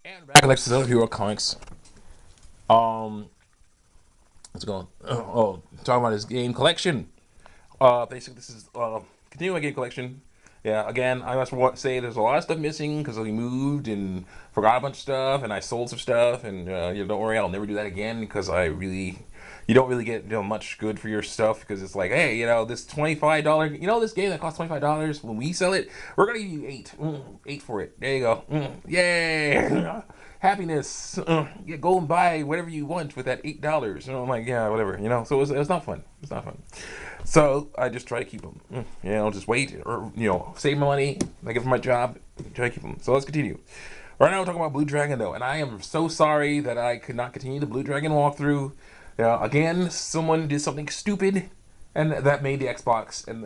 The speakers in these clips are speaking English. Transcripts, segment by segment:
And back Alexis of Hero Comics. Um, let's go. Talking about his game collection. Basically, this is continuing my game collection. Yeah, again, I must say there's a lot of stuff missing because we moved and forgot a bunch of stuff, and I sold some stuff, and don't worry, I'll never do that again because you don't really get much good for your stuff because it's like, hey, this $25, this game that costs $25 when we sell it, we're gonna give you eight for it. There you go, yay, happiness. Yeah, go and buy whatever you want with that $8. I'm like, yeah, whatever, So it was not fun. It's not fun. So I just try to keep them. Just wait or save my money. I get from my job. Try to keep them. So let's continue. Right now we're talking about Blue Dragon though, and I am so sorry that I could not continue the Blue Dragon walkthrough. Again, someone did something stupid, and that made the Xbox and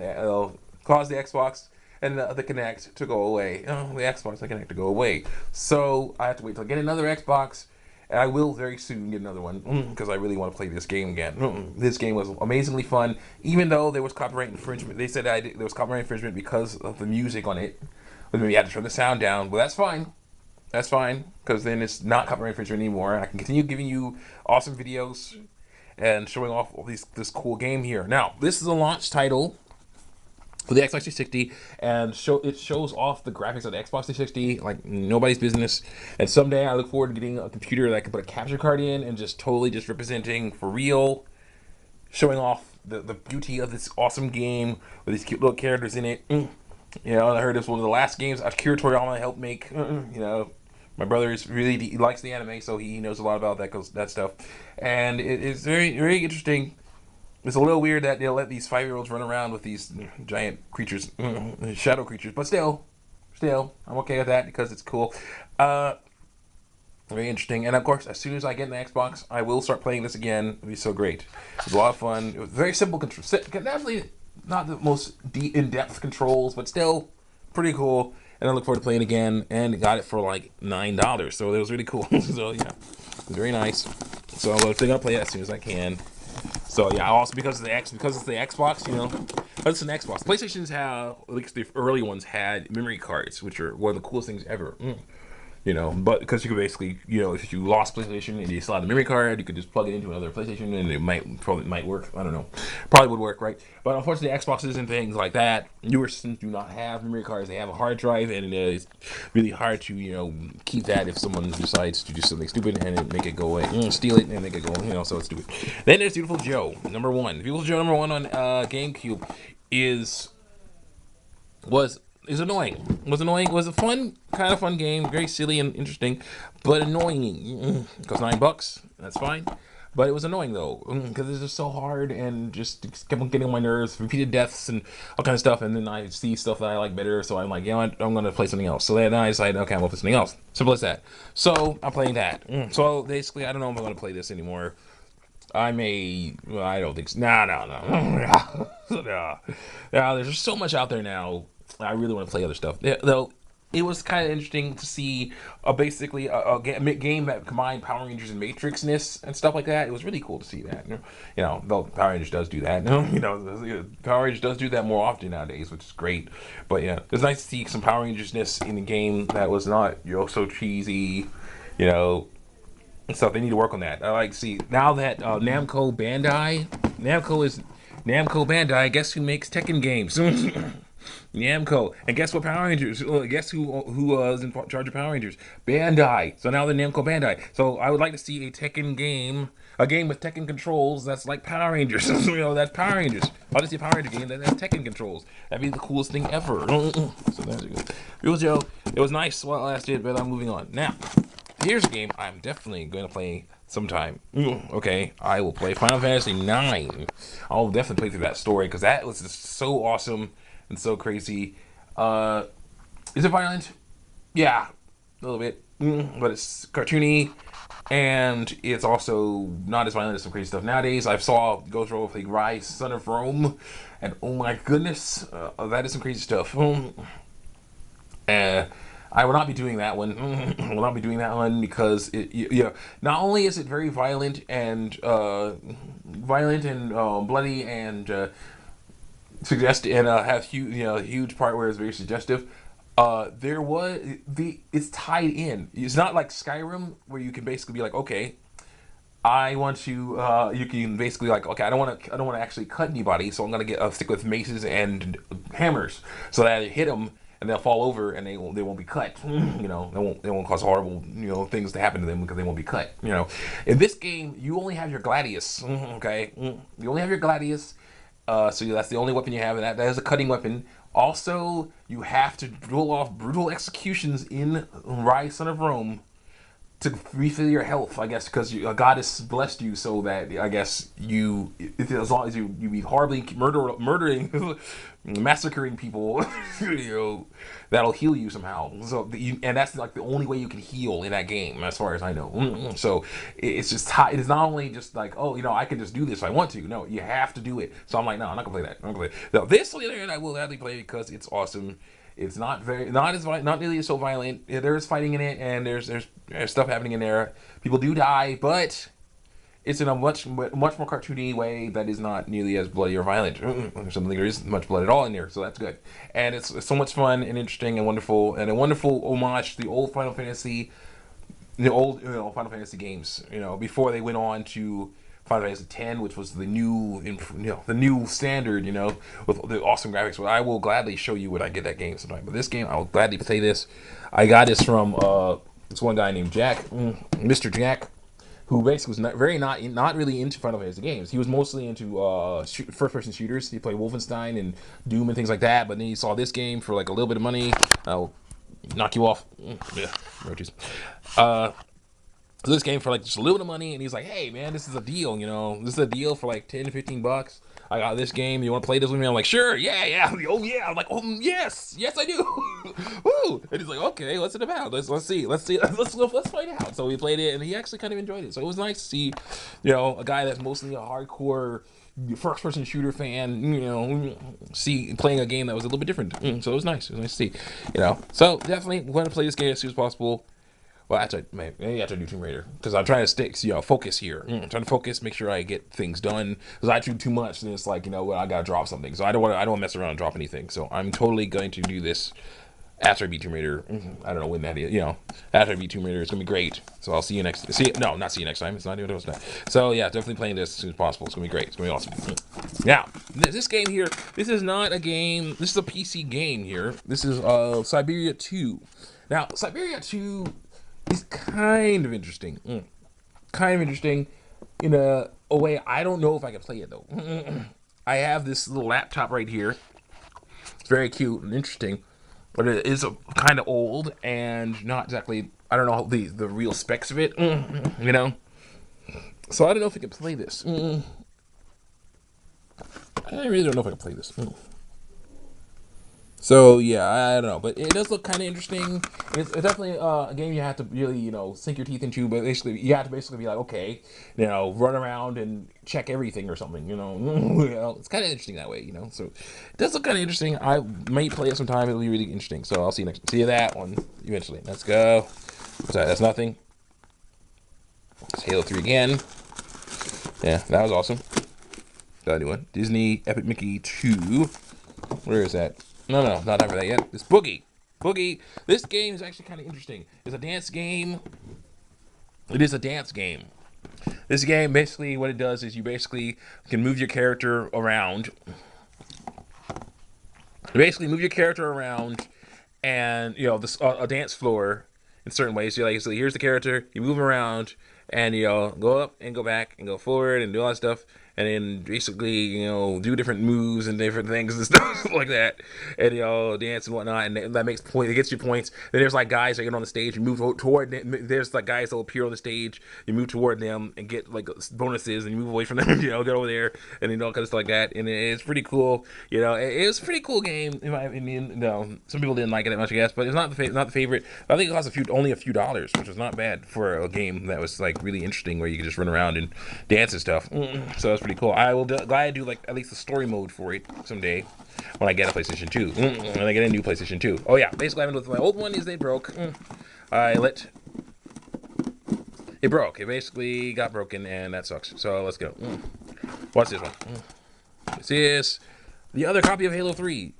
caused the Xbox and the Kinect to go away. The Xbox and the Kinect to go away. So I have to wait till I get another Xbox. And I will very soon get another one because I really want to play this game again. This game was amazingly fun, even though there was copyright infringement. They said there was copyright infringement because of the music on it. But maybe I had to turn the sound down. But that's fine. That's fine because then it's not copyright infringement anymore. And I can continue giving you awesome videos and showing off all this cool game here. Now, this is a launch title for the Xbox 360, and it shows off the graphics of the Xbox 360 like nobody's business. And someday I look forward to getting a computer that I can put a capture card in and just totally just representing for real, showing off the beauty of this awesome game with these cute little characters in it. I heard this was one of the last games Akira Toriyama helped make. My brother he likes the anime, so he knows a lot about that stuff, and it's very very interesting. It's a little weird that they'll let these 5-year-olds run around with these giant creatures, shadow creatures, but still, I'm okay with that because it's cool. Uh, Very interesting, and of course, as soon as I get an Xbox, I will start playing this again. It'll be so great. It was a lot of fun. It was very simple control. Definitely not the most in-depth controls, but still pretty cool. And I look forward to playing again, and got it for like $9, so it was really cool. So yeah, very nice. So I'm gonna play it as soon as I can. So yeah, also because it's the Xbox, but it's an Xbox. PlayStations have, at least the early ones had memory cards, which are one of the coolest things ever. But because you could basically, if you lost PlayStation and you still had the memory card, you could just plug it into another PlayStation and it might work. I don't know, probably would work, right? But unfortunately, Xboxes and things like that, newer systems do not have memory cards. They have a hard drive, and it's really hard to keep that if someone decides to do something stupid and make it go away, steal it and make it go, so it's stupid. Then there's Beautiful Joe number one. Beautiful Joe number one on GameCube is was is annoying. Was annoying. Was a kind of fun game. Very silly and interesting, but annoying. Cost $9. That's fine. But it was annoying though, because it's just so hard and just kept on getting on my nerves. Repeated deaths and all kind of stuff. And then I see stuff that I like better, so I'm like, I'm gonna play something else. So then I decided, okay, I'm gonna play something else. Simple as that. So I'm playing that. So basically, I don't know if I'm gonna play this anymore. I may. Well, I don't think so. No. No. There's just so much out there now. I really want to play other stuff. Yeah, though, it was kind of interesting to see basically a game that combined Power Rangers and Matrixness and stuff like that. It was really cool to see that. Though Power Rangers does do that. Power Rangers does do that more often nowadays, which is great. But yeah, it's nice to see some Power Rangersness in a game that was not so cheesy. And stuff. They need to work on that. I like to see now that Namco Bandai. Guess who makes Tekken games? Namco. And guess what? Power Rangers. Guess who is in charge of Power Rangers? Bandai. So now they're Namco Bandai. So I would like to see a Tekken game, a game with Tekken controls that's like Power Rangers. That's Power Rangers. I'd like to see a Power Ranger game that has Tekken controls. That'd be the coolest thing ever. So that's good. It was Joe. It was nice while it lasted, but I'm moving on now. Here's a game I'm definitely going to play sometime. Okay, I will play Final Fantasy IX. I'll definitely play through that story because that was just so awesome and so crazy. Is it violent? Yeah, a little bit, but it's cartoony, and it's also not as violent as some crazy stuff nowadays. I saw Ghost Roll play Rise, Son of Rome, and oh my goodness, that is some crazy stuff. I will not be doing that one. I will not be doing that one because not only is it very violent and bloody and suggest and have huge part where it's very suggestive. There was it's tied in. It's not like Skyrim where you can basically be like, okay, I want to. You can basically like, okay, I don't want to actually cut anybody, so I'm gonna get stick with maces and hammers, so that I hit them and they'll fall over and they won't be cut. You know, they won't cause horrible things to happen to them because they won't be cut. You know, in this game you only have your gladius. Okay, you only have your gladius. So that's the only weapon you have, and that is a cutting weapon. Also, you have to roll off brutal executions in Rise Son of Rome to refill your health, I guess, because a goddess blessed you so that I guess as long as you be horribly murdering, massacring people, you know, that'll heal you somehow. So and that's like the only way you can heal in that game, as far as I know. So it's just it is not only just like, oh, I can just do this if I want to. No, you have to do it. So I'm like, no, I'm not gonna play that. I'm gonna play that. Now, this later I will gladly play because it's awesome. It's not nearly so violent. There's fighting in it, and there's stuff happening in there. People do die, but it's in a much more cartoony way that is not nearly as bloody or violent. Something there isn't much blood at all in there, so that's good. And it's so much fun and interesting and wonderful, and a wonderful homage to the old Final Fantasy, the old games. Before they went on to Final Fantasy X, which was the new standard, with the awesome graphics. Well, I will gladly show you when I get that game sometime. But this game, I will gladly play this. I got this from this one guy named Jack, Mr. Jack, who basically was not really into Final Fantasy games. He was mostly into first-person shooters. He played Wolfenstein and Doom and things like that. But then he saw this game for like a little bit of money. I'll knock you off. Yeah, roaches. So this game for like just a little bit of money, and he's like, hey man, this is a deal, this is a deal for like 10 to 15 bucks. I got this game, you want to play this with me? I'm like, sure, yeah. Oh yeah. I'm like, oh yes I do. Woo. And he's like, okay, what's it about? Let's see let's find out. So we played it, and he actually kind of enjoyed it. So it was nice to see a guy that's mostly a hardcore first person shooter fan, see playing a game that was a little bit different. So it was nice to see. So definitely want to play this game as soon as possible. Well, maybe after I do Tomb Raider, because I'm trying to stick, focus here. I'm trying to focus, make sure I get things done. Because I do too much, and it's like, I gotta drop something. So I don't want to mess around and drop anything. So I'm totally going to do this after I beat Tomb Raider. I don't know when that is. After I beat Tomb Raider, it's gonna be great. So I'll see you next. Not see you next time. It's not even those time. So yeah, definitely playing this as soon as possible. It's gonna be great. It's gonna be awesome. Now, this game here, this is not a game. This is a PC game here. This is Syberia 2. Now, Syberia 2. It's kind of interesting. In a way. I don't know if I can play it though. I have this little laptop right here. It's very cute and interesting, but it is kind of old and not exactly. I don't know the real specs of it. So I don't know if I can play this. I really don't know if I can play this. So yeah, I don't know, but it does look kind of interesting. It's definitely a game you have to really, sink your teeth into. But basically, you have to basically be like, okay, run around and check everything or something. It's kind of interesting that way. So it does look kind of interesting. I may play it sometime. It'll be really interesting. So I'll see you next. See you that one eventually. Let's go. What's that? That's nothing. It's Halo 3 again. Yeah, that was awesome. Got a new one. Disney Epic Mickey 2. Where is that? No, not time for that yet. It's Boogie. This game is actually kind of interesting. It's a dance game. It is a dance game. This game, basically, what it does is you basically can move your character around. And, a dance floor in certain ways. So here's the character. You move around, and, go up and go back and go forward and do all that stuff. And then basically, do different moves and different things and stuff like that, and dance and whatnot, and that makes point. It gets you points. Then there's like guys that get on the stage, you move toward them. There's like guys that will appear on the stage, you move toward them and get like bonuses, and you move away from them, get over there, and all kind of stuff like that. And it's pretty cool. It was a pretty cool game in my opinion. Some people didn't like it that much, I guess, but it's not the favorite. I think it cost only a few dollars, which was not bad for a game that was like really interesting, where you could just run around and dance and stuff. So it's pretty cool. I will glad do like at least the story mode for it someday when I get a PlayStation 2. When I get a new PlayStation 2. Oh yeah, basically what happened with my old one is they broke. It broke. It basically got broken, and that sucks. So let's go. Watch this one. This is the other copy of Halo 3.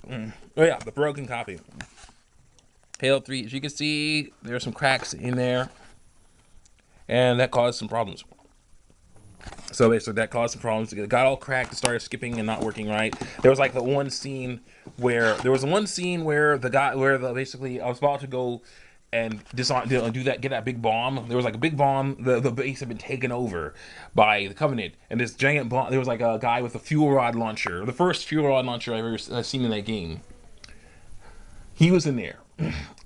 Oh yeah, the broken copy. Halo 3, as you can see, there are some cracks in there, and that caused some problems. So basically, that caused some problems. It got all cracked. It started skipping and not working right. There was like the one scene where the guy, basically I was about to go and do that, get that big bomb. There was like a big bomb. The base had been taken over by the Covenant, and this giant bomb. There was like a guy with a fuel rod launcher, the first fuel rod launcher I've ever seen in that game. He was in there,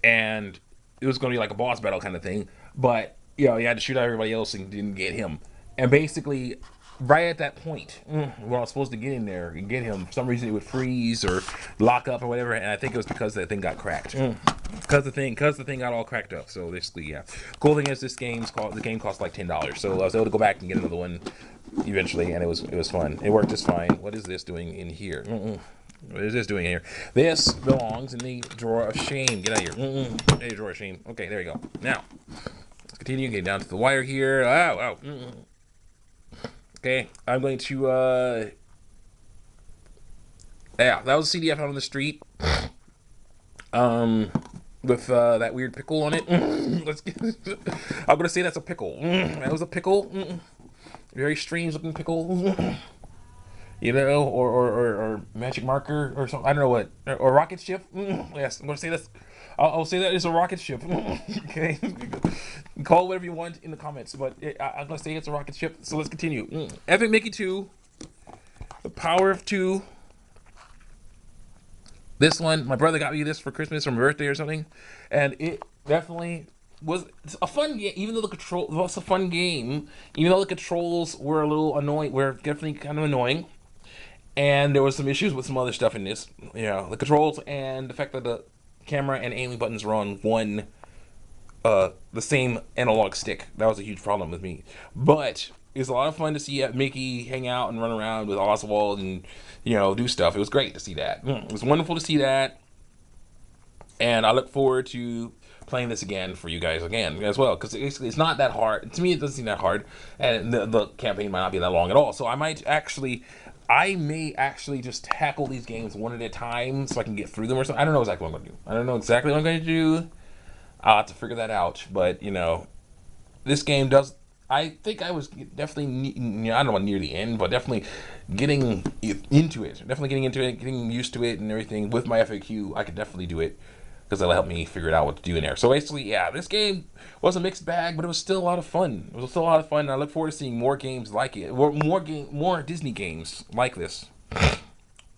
and it was going to be like a boss battle kind of thing. But you know, you had to shoot out everybody else and didn't get him. And basically, right at that point, when I was supposed to get in there and get him, for some reason it would freeze or lock up or whatever. And I think it was because that thing got cracked. Because the thing got all cracked up. So basically, yeah. Cool thing is the game cost like $10, so I was able to go back and get another one eventually, and it was fun. It worked just fine. What is this doing in here? What is this doing here? This belongs in the drawer of shame. Get out of here. Hey, drawer of shame. Okay, there you go. Now, let's continue getting down to the wire here. Ow. Okay, I'm going to, yeah, that was a CD I found on the street. With that weird pickle on it. I'm gonna say that's a pickle. That was a pickle. Very strange looking pickle. You know, or magic marker or something. I don't know what. Or rocket ship. Yes, I'm gonna say this. I'll say that it's a rocket ship. Okay, call it whatever you want in the comments, but I'm gonna say it's a rocket ship. So let's continue. Epic Mickey 2, The Power of 2. This one, my brother got me this for Christmas or my birthday or something, and it definitely was a fun game. Even though the control it was a fun game, even though the controls were a little annoying, were definitely kind of annoying, and there was some issues with some other stuff in this. You know, the controls and the fact that the camera and aiming buttons were on the same analog stick. That was a huge problem with me. But it's a lot of fun to see Mickey hang out and run around with Oswald and, you know, do stuff. It was great to see that. It was wonderful to see that. And I look forward to playing this again for you guys again as well, because it's not that hard. To me, it doesn't seem that hard. And the campaign might not be that long at all. So I may actually just tackle these games one at a time so I can get through them or something. I don't know exactly what I'm going to do. I don't know exactly what I'm going to do. I'll have to figure that out. But, you know, this game does. I think I was definitely, I don't know, near the end, but definitely getting into it. Definitely getting into it, getting used to it and everything. With my FAQ, I could definitely do it because that'll help me figure out what to do in there. So basically, yeah, this game was a mixed bag, but it was still a lot of fun. It was still a lot of fun, and I look forward to seeing more games like it, or more Disney games like this,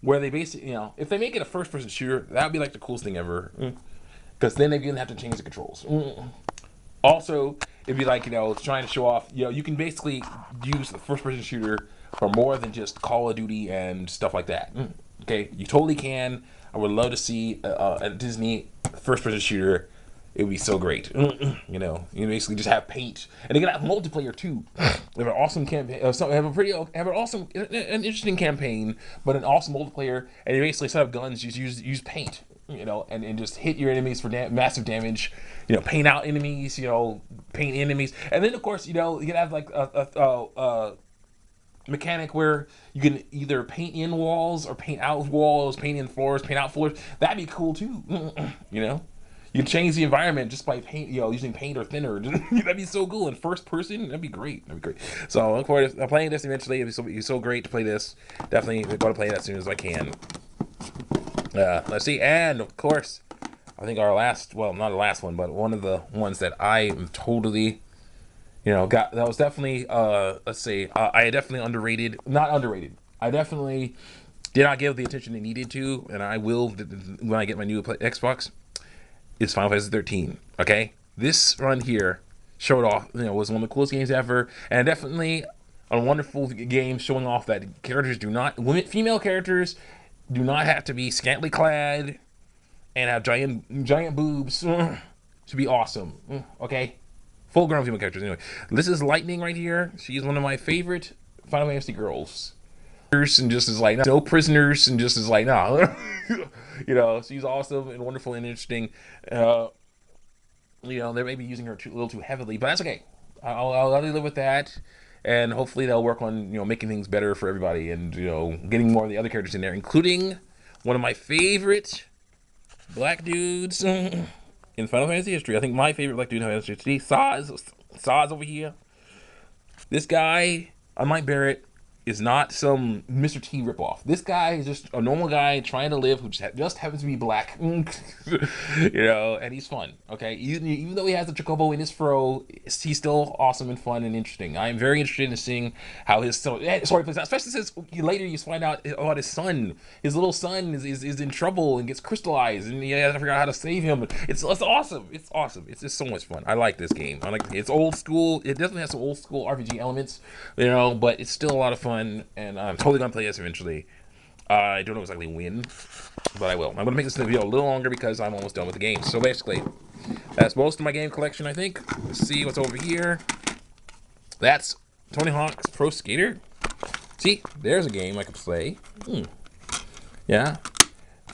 where they basically, you know, if they make it a first-person shooter, that would be like the coolest thing ever. Because then they didn't have to change the controls. Also, it'd be like, you know, trying to show off, you know, you can basically use the first person shooter for more than just Call of Duty and stuff like that. Okay, you totally can. I would love to see a Disney first person shooter. It would be so great. You know, you basically just have paint, and they can have multiplayer too. They have an awesome campaign. Have an awesome, an interesting campaign, but an awesome multiplayer. And you basically instead of guns, just use paint. You know, and just hit your enemies for massive damage. You know, paint out enemies. You know, paint enemies, and then of course, you know, you can have like a mechanic where you can either paint in walls or paint out walls, paint in floors, paint out floors. That'd be cool too. You know, you can change the environment just by paint, you know, using paint or thinner. That'd be so cool in first person. That'd be great. That'd be great. So I look forward to playing this eventually. It'd be so great to play this. Definitely going to play it as soon as I can. Let's see, and of course, I think our last, well, not the last one, but one of the ones that I am totally, you know, that was definitely, let's see, I definitely not underrated. I definitely did not give the attention it needed to, and I will when I get my new Xbox. Is Final Fantasy 13. Okay, this run here showed off, you know, was one of the coolest games ever, and definitely a wonderful game showing off that female characters do not have to be scantily clad and have giant boobs to be awesome. Okay, full grown female characters. Anyway, this is Lightning right here. She's one of my favorite Final Fantasy girls. And just is like no prisoners, and just is like nah. You know, she's awesome and wonderful and interesting. You know, they may be using her a little too heavily, but that's okay. I'll live with that. And hopefully they'll work on, you know, making things better for everybody, and, you know, getting more of the other characters in there, including one of my favorite black dudes. in Final Fantasy history. I think my favorite like dude in Final Fantasy history, Saz over here. This guy, unlike Barrett, is not some Mr. T ripoff. This guy is just a normal guy trying to live who just happens to be black. You know, and he's fun. Okay, even though he has a chocobo in his fro, he's still awesome and fun and interesting. I am very interested in seeing how his story plays out, especially since later you find out about his son. His little son is in trouble and gets crystallized, and you have to figure out how to save him. It's awesome. It's awesome. It's just so much fun. I like this game. It's old school. It definitely has some old school RPG elements, you know, but it's still a lot of fun. And I'm totally gonna play this eventually. I don't know exactly when, but I will. I'm gonna make this video a little longer because I'm almost done with the game. So basically, that's most of my game collection, I think. Let's see what's over here. That's Tony Hawk's Pro Skater. See, there's a game I could play. Yeah.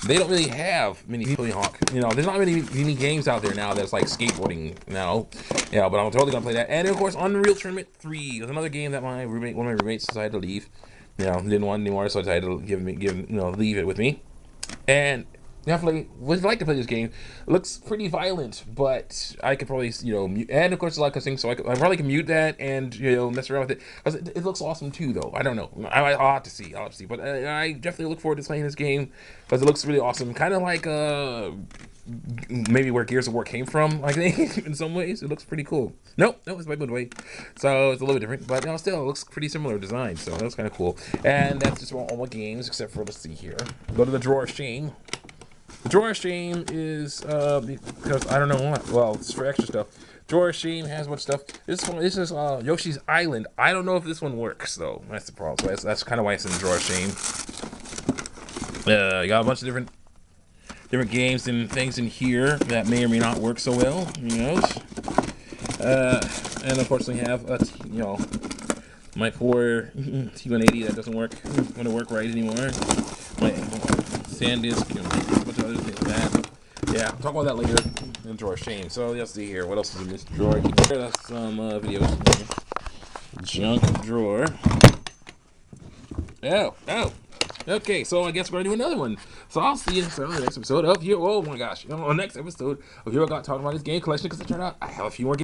They don't really have many Tony Hawk. You know, there's not many games out there now that's like skateboarding now. Yeah, but I'm totally gonna play that. And of course, Unreal Tournament 3. There's another game that one of my roommates decided to leave. You know, didn't want anymore, so I decided to leave it with me. And definitely would like to play this game. It looks pretty violent, but I could probably, you know, mute, and of course a lot of cussing, so I probably can mute that and, you know, mess around with it, because it looks awesome too, though. I don't know. I'll have to see. But I definitely look forward to playing this game because it looks really awesome. Kind of like maybe where Gears of War came from, I think. In some ways, it looks pretty cool. Nope, it's by Midway, so it's a little bit different, but still, it looks pretty similar design, so that's kind of cool. And that's just all my games, except for, let's see here. Go to the drawer of shame. The drawer of shame is because I don't know what. Well, it's for extra stuff. Drawer of shame has much stuff. This is Yoshi's Island. I don't know if this one works though. That's the problem. So that's kind of why it's in the drawer of shame. You got a bunch of different games and things in here that may or may not work so well. You know. And unfortunately have my poor T180 that doesn't work. Want to work right anymore. My SanDisk and a bunch of other things like that. Yeah, I'll talk about that later in the drawer of shame. So let's see here. What else is in this drawer? That's some videos. Junk drawer. Oh. Okay, so I guess we're gonna do another one. So I'll see you on the next episode of Hero. Oh my gosh, on the next episode of Hero Got talking about his game collection, because it turned out I have a few more games.